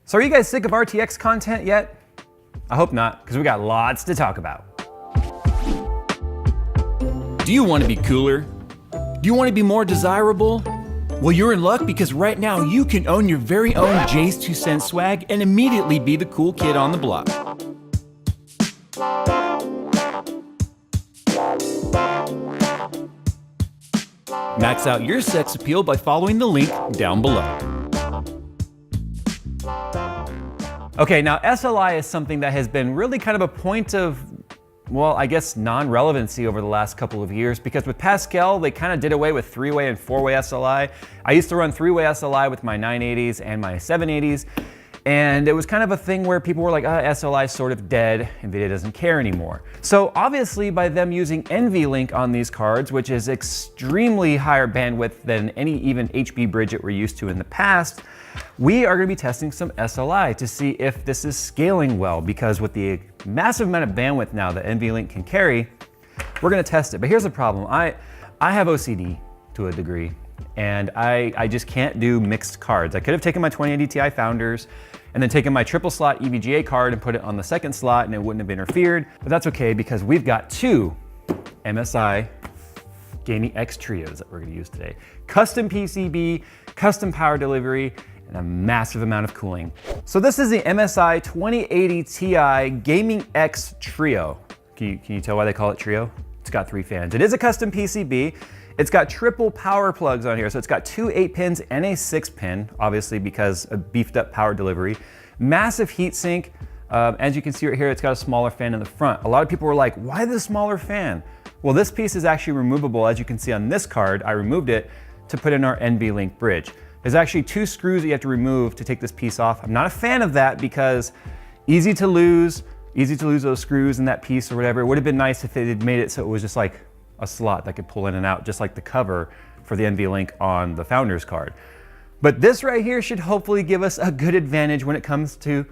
So are you guys sick of RTX content yet? I hope not, because we got lots to talk about. Do you want to be cooler? Do you want to be more desirable? Well, you're in luck because right now you can own your very own Jay's 2 Cent swag and immediately be the cool kid on the block. Max out your sex appeal by following the link down below. Okay, now SLI is something that has been really kind of a point of, well, I guess non-relevancy over the last couple of years, because with Pascal, they kind of did away with 3-way and 4-way SLI. I used to run 3-way SLI with my 980s and my 780s, and it was kind of a thing where people were like, SLI is sort of dead, NVIDIA doesn't care anymore. So obviously by them using NVLink on these cards, which is extremely higher bandwidth than any even HB bridge that we're used to in the past, we are going to be testing some SLI to see if this is scaling well, because with the massive amount of bandwidth now that NVLink can carry, we're going to test it. But here's the problem. I have OCD to a degree, and I just can't do mixed cards. I could have taken my 2080 Ti Founders and then taken my triple slot EVGA card and put it on the second slot and it wouldn't have interfered, but that's okay because we've got two MSI Gaming X Trios that we're going to use today. Custom PCB, custom power delivery, and a massive amount of cooling. So this is the MSI 2080 Ti Gaming X Trio. Can you tell why they call it Trio? It's got 3 fans. It is a custom PCB. It's got triple power plugs on here. So it's got 2 8-pins and a 6-pin, obviously because of beefed up power delivery. Massive heatsink. As you can see right here, it's got a smaller fan in the front. A lot of people were like, why the smaller fan? Well, this piece is actually removable. As you can see on this card, I removed it to put in our NVLink bridge. There's actually 2 screws that you have to remove to take this piece off. I'm not a fan of that because easy to lose those screws in that piece or whatever. It would have been nice if they had made it so it was just like a slot that could pull in and out, just like the cover for the NVLink on the Founders card. But this right here should hopefully give us a good advantage when it comes to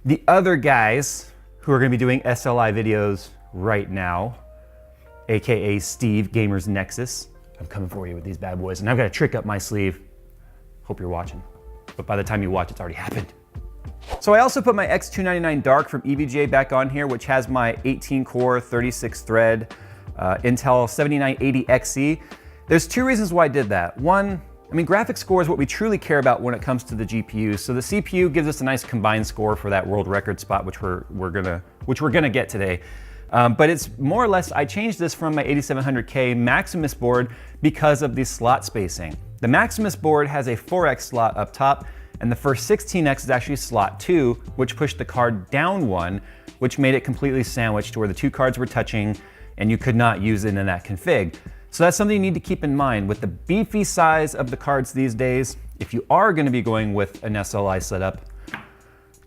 the other guys who are gonna be doing SLI videos right now, AKA Steve, Gamers Nexus. I'm coming for you with these bad boys, and I've got a trick up my sleeve. Hope you're watching. But by the time you watch, it's already happened. So I also put my X299 Dark from EVGA back on here, which has my 18 core, 36 thread, Intel 7980XE. There's 2 reasons why I did that. One, I mean, graphics score is what we truly care about when it comes to the GPUs. So the CPU gives us a nice combined score for that world record spot, which we're gonna get today. But it's more or less, I changed this from my 8700K Maximus board because of the slot spacing. The Maximus board has a 4X slot up top, and the first 16X is actually slot 2, which pushed the card down 1, which made it completely sandwiched to where the 2 cards were touching and you could not use it in that config. So that's something you need to keep in mind. With the beefy size of the cards these days, if you are going to be going with an SLI setup,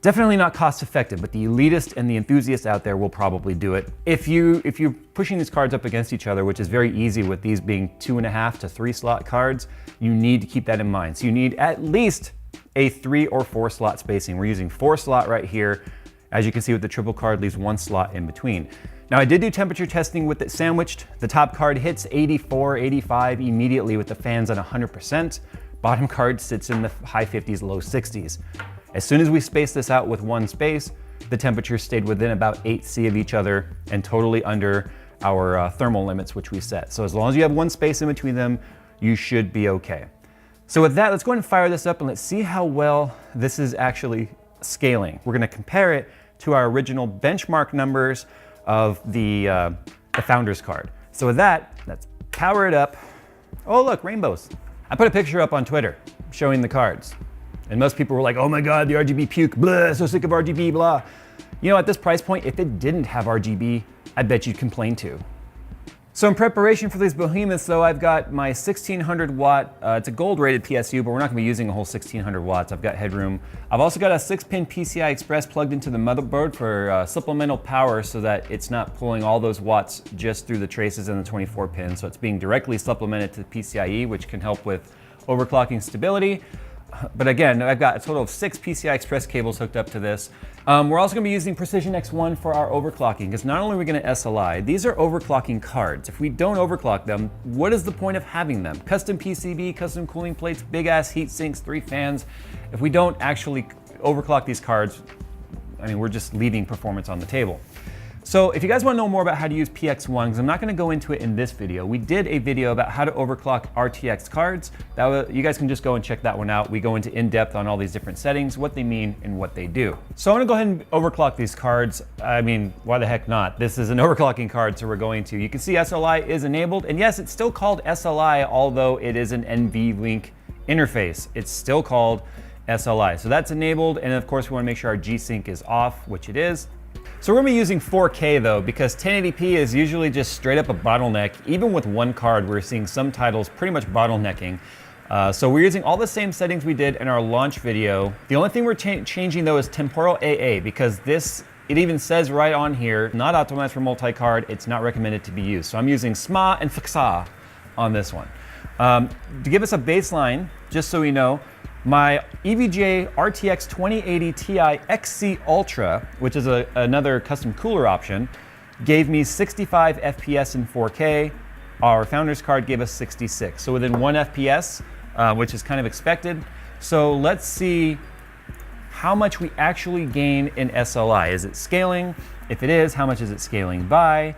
definitely not cost effective, but the elitist and the enthusiasts out there will probably do it. If you're pushing these cards up against each other, which is very easy with these being 2.5 to 3 slot cards, you need to keep that in mind. So you need at least a 3 or 4 slot spacing. We're using 4 slot right here. As you can see with the triple card, leaves 1 slot in between. Now I did do temperature testing with it sandwiched. The top card hits 84, 85 immediately with the fans on 100%. Bottom card sits in the high 50s, low 60s. As soon as we spaced this out with 1 space, the temperature stayed within about 8C of each other and totally under our thermal limits, which we set. So as long as you have 1 space in between them, you should be okay. So with that, let's go ahead and fire this up and let's see how well this is actually scaling. We're gonna compare it to our original benchmark numbers of the Founders card. So with that, let's power it up. Oh look, rainbows. I put a picture up on Twitter showing the cards. And most people were like, oh my God, the RGB puke, blah, so sick of RGB, blah. You know, at this price point, if it didn't have RGB, I bet you'd complain too. So in preparation for these behemoths though, I've got my 1600 watt, it's a gold rated PSU, but we're not gonna be using a whole 1600 watts. I've got headroom. I've also got a 6-pin PCI Express plugged into the motherboard for supplemental power so that it's not pulling all those watts just through the traces in the 24 pin. So it's being directly supplemented to the PCIe, which can help with overclocking stability. But again, I've got a total of 6 PCI Express cables hooked up to this. We're also gonna be using Precision X1 for our overclocking, because not only are we gonna SLI, these are overclocking cards. If we don't overclock them, what is the point of having them? Custom PCB, custom cooling plates, big ass heat sinks, 3 fans. If we don't actually overclock these cards, I mean, we're just leaving performance on the table. So if you guys want to know more about how to use PX1, because I'm not going to go into it in this video, we did a video about how to overclock RTX cards. You guys can just go and check that one out. We go into in-depth on all these different settings, what they mean and what they do. So I'm going to go ahead and overclock these cards. I mean, why the heck not? This is an overclocking card, so we're going to. You can see SLI is enabled, and yes, it's still called SLI, although it is an NVLink interface. It's still called SLI. So that's enabled, and of course we want to make sure our G-Sync is off, which it is. So we're gonna be using 4K though, because 1080p is usually just straight up a bottleneck. Even with one card, we're seeing some titles pretty much bottlenecking. So we're using all the same settings we did in our launch video. The only thing we're changing though is temporal AA, because it even says right on here, not optimized for multi-card, it's not recommended to be used. So I'm using SMA and FXA on this one. To give us a baseline, just so we know, my EVGA RTX 2080 Ti XC Ultra, which is another custom cooler option, gave me 65 FPS in 4K. Our founder's card gave us 66. So within 1 FPS, which is kind of expected. So let's see how much we actually gain in SLI. Is it scaling? If it is, how much is it scaling by?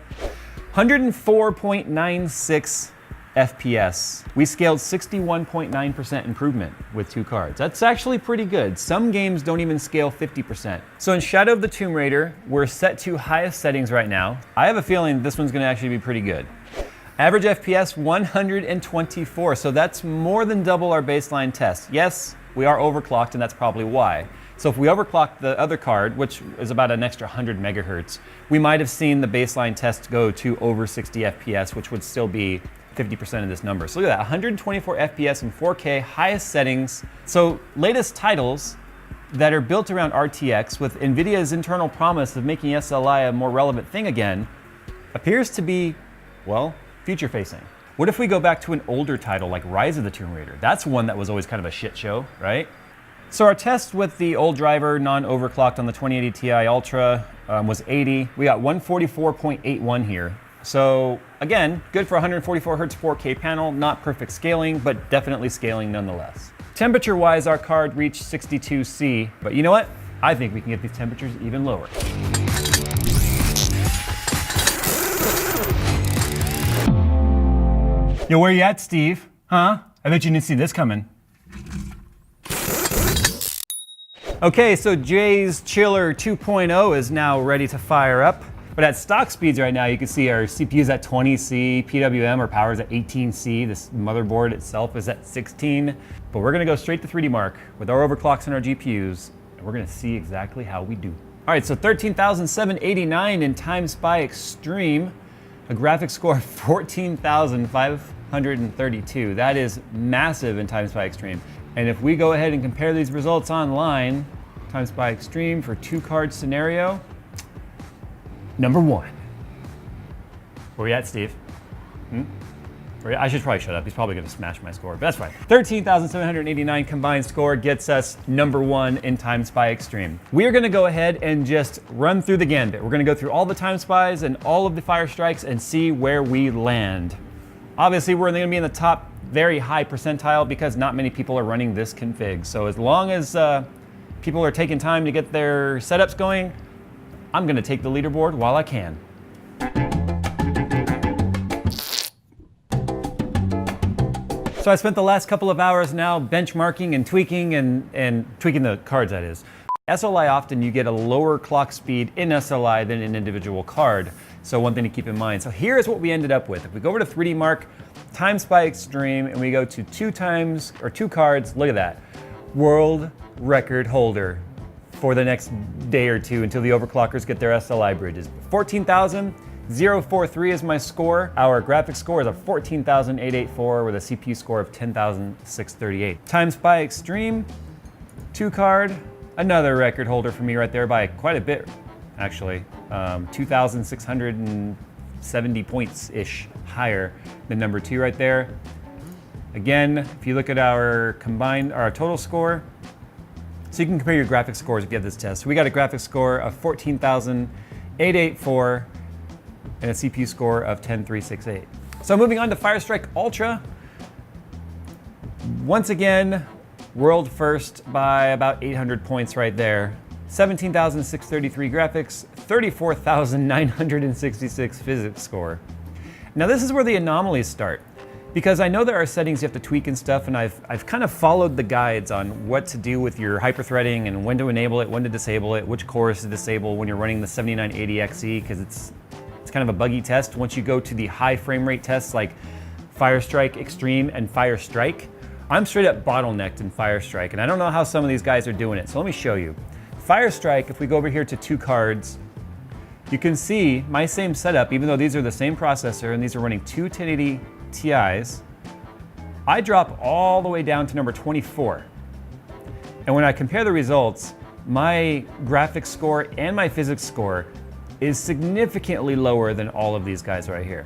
104.96 FPS. We scaled 61.9% improvement with 2 cards. That's actually pretty good. Some games don't even scale 50%. So in Shadow of the Tomb Raider, we're set to highest settings right now. I have a feeling this one's gonna actually be pretty good. Average FPS 124, so that's more than double our baseline test. Yes, we are overclocked, and that's probably why. So if we overclock the other card, which is about an extra 100 megahertz, we might have seen the baseline test go to over 60 FPS, which would still be 50% of this number. So look at that, 124 FPS in 4K, highest settings. So latest titles that are built around RTX with NVIDIA's internal promise of making SLI a more relevant thing again, appears to be, well, future facing. What if we go back to an older title like Rise of the Tomb Raider? That's one that was always kind of a shit show, right? So our test with the old driver, non-overclocked on the 2080 Ti Ultra was 80. We got 144.81 here. So again, good for 144 Hertz 4K panel, not perfect scaling, but definitely scaling nonetheless. Temperature-wise, our card reached 62°C, but you know what? I think we can get these temperatures even lower. Yo, where you at, Steve? Huh? I bet you didn't see this coming. Okay, so Jay's Chiller 2.0 is now ready to fire up. But at stock speeds right now, you can see our CPU's at 20C, PWM, our power's at 18C. This motherboard itself is at 16. But we're gonna go straight to 3D Mark with our overclocks and our GPUs, and we're gonna see exactly how we do. All right, so 13,789 in Time Spy Extreme, a graphics score of 14,532. That is massive in Time Spy Extreme. And if we go ahead and compare these results online, Time Spy Extreme for 2-card scenario, number 1. Where we at, Steve? I should probably shut up. He's probably going to smash my score, but that's fine. 13,789 combined score gets us number 1 in Time Spy Extreme. We are going to go ahead and just run through the gambit. We're going to go through all the Time Spies and all of the Fire Strikes and see where we land. Obviously, we're going to be in the top very high percentile because not many people are running this config. So as long as people are taking time to get their setups going, I'm gonna take the leaderboard while I can. So I spent the last couple of hours now benchmarking and tweaking and tweaking the cards, that is. SLI, often you get a lower clock speed in SLI than an individual card. So one thing to keep in mind. So here's what we ended up with. If we go over to 3D Mark, Time Spy Extreme, and we go to 2 cards, look at that. World record holder for the next day or two until the overclockers get their SLI bridges. 14,043 is my score. Our graphics score is a 14,884 with a CPU score of 10,638. Time Spy Extreme, 2-card, another record holder for me right there by quite a bit, actually. 2,670 points-ish higher than number 2 right there. Again, if you look at our total score, so you can compare your graphics scores if you have this test. So we got a graphics score of 14,884 and a CPU score of 10,368. So moving on to Fire Strike Ultra. Once again, World first by about 800 points right there. 17,633 graphics, 34,966 physics score. Now this is where the anomalies start, because I know there are settings you have to tweak and stuff, and I've kind of followed the guides on what to do with your hyperthreading and when to enable it, when to disable it, which cores to disable when you're running the 7980XE, because it's kind of a buggy test. Once you go to the high frame rate tests like Firestrike Extreme and Firestrike, I'm straight up bottlenecked in Firestrike, and I don't know how some of these guys are doing it, so let me show you. Firestrike, if we go over here to 2 cards, you can see my same setup, even though these are the same processor and these are running 2 1080 Ti's, I drop all the way down to number 24. And when I compare the results, my graphics score and my physics score is significantly lower than all of these guys right here.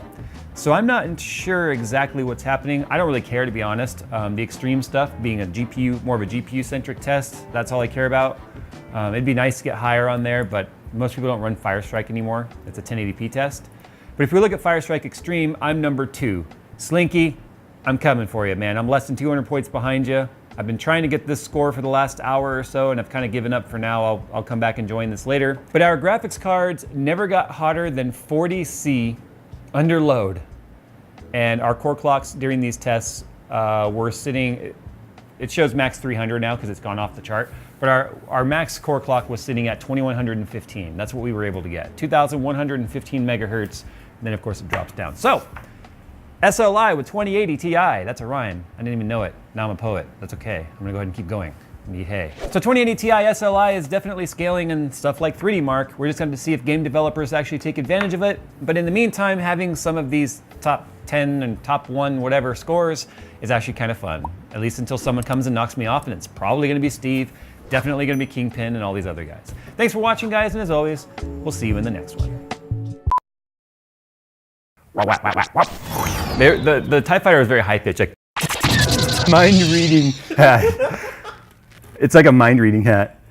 So I'm not sure exactly what's happening. I don't really care, to be honest. The extreme stuff being a GPU, more of a GPU-centric test, that's all I care about. It'd be nice to get higher on there, but most people don't run Firestrike anymore. It's a 1080p test. But if we look at Firestrike Extreme, I'm number 2. Slinky, I'm coming for you, man. I'm less than 200 points behind you. I've been trying to get this score for the last hour or so, and I've kind of given up for now. I'll come back and join this later. But our graphics cards never got hotter than 40C under load. And our core clocks during these tests were sitting, it shows max 300 now because it's gone off the chart, but our max core clock was sitting at 2115. That's what we were able to get, 2115 megahertz, and then of course it drops down. So, SLI with 2080 Ti, that's a rhyme. I didn't even know it. Now I'm a poet. That's okay. I'm gonna go ahead and keep going. Hey. So 2080 Ti SLI is definitely scaling and stuff like 3D Mark. We're just going to see if game developers actually take advantage of it. But in the meantime, having some of these top 10 and top 1 whatever scores is actually kind of fun. At least until someone comes and knocks me off, and it's probably going to be Steve, definitely going to be Kingpin and all these other guys. Thanks for watching, guys, and as always, we'll see you in the next one. The TIE Fighter is very high pitched, like mind reading hat. It's like a mind reading hat.